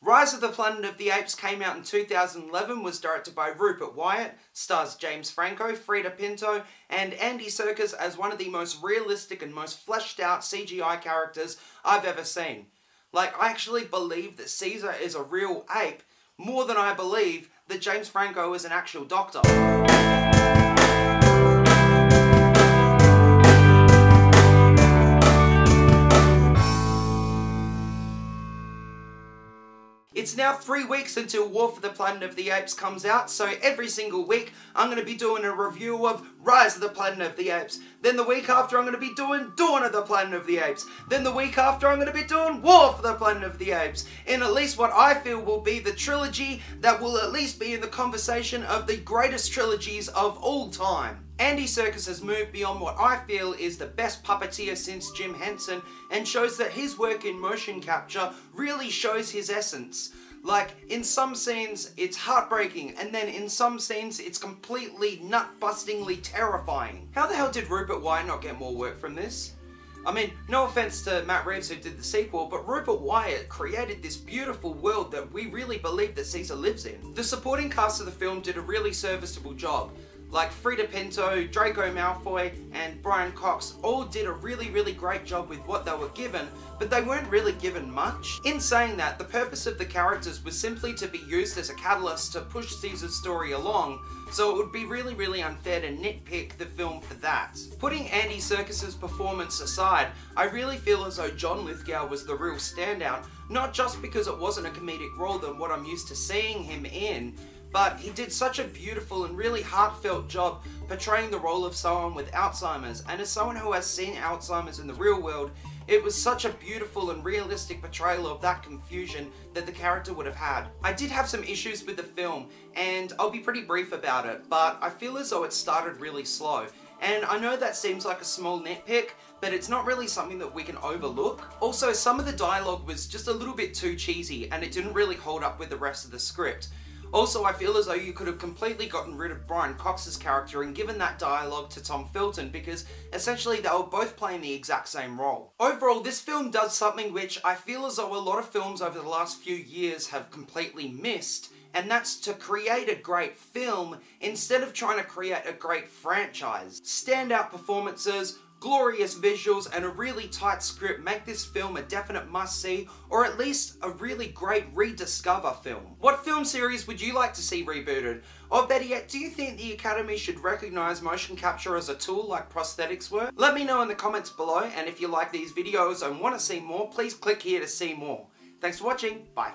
Rise of the Planet of the Apes came out in 2011, was directed by Rupert Wyatt, stars James Franco, Freida Pinto, and Andy Serkis as one of the most realistic and most fleshed out CGI characters I've ever seen. Like, I actually believe that Caesar is a real ape more than I believe that James Franco is an actual doctor. It's now 3 weeks until War for the Planet of the Apes comes out, so every single week I'm going to be doing a review of Rise of the Planet of the Apes. Then the week after I'm going to be doing Dawn of the Planet of the Apes. Then the week after I'm going to be doing War for the Planet of the Apes. In at least what I feel will be the trilogy that will at least be in the conversation of the greatest trilogies of all time. Andy Serkis has moved beyond what I feel is the best puppeteer since Jim Henson, and shows that his work in motion capture really shows his essence. Like, in some scenes it's heartbreaking, and then in some scenes it's completely nut-bustingly terrifying. How the hell did Rupert Wyatt not get more work from this? I mean, no offense to Matt Reeves who did the sequel, but Rupert Wyatt created this beautiful world that we really believe that Caesar lives in. The supporting cast of the film did a really serviceable job. Like Freida Pinto, Draco Malfoy, and Brian Cox all did a really great job with what they were given, but they weren't really given much. In saying that, the purpose of the characters was simply to be used as a catalyst to push Caesar's story along, so it would be really unfair to nitpick the film for that. Putting Andy Serkis's performance aside, I really feel as though John Lithgow was the real standout, not just because it wasn't a comedic role than what I'm used to seeing him in, but he did such a beautiful and really heartfelt job portraying the role of someone with Alzheimer's, and as someone who has seen Alzheimer's in the real world, it was such a beautiful and realistic portrayal of that confusion that the character would have had. I did have some issues with the film, and I'll be pretty brief about it, but I feel as though it started really slow. And I know that seems like a small nitpick, but it's not really something that we can overlook. Also, some of the dialogue was just a little bit too cheesy, and it didn't really hold up with the rest of the script. Also, I feel as though you could have completely gotten rid of Brian Cox's character and given that dialogue to Tom Felton, because essentially they were both playing the exact same role. Overall, this film does something which I feel as though a lot of films over the last few years have completely missed, and that's to create a great film instead of trying to create a great franchise. Standout performances, glorious visuals, and a really tight script make this film a definite must-see, or at least a really great rediscover film. What film series would you like to see rebooted? Or better yet, do you think the Academy should recognise motion capture as a tool like prosthetics were? Let me know in the comments below, and if you like these videos and want to see more, please click here to see more. Thanks for watching, bye.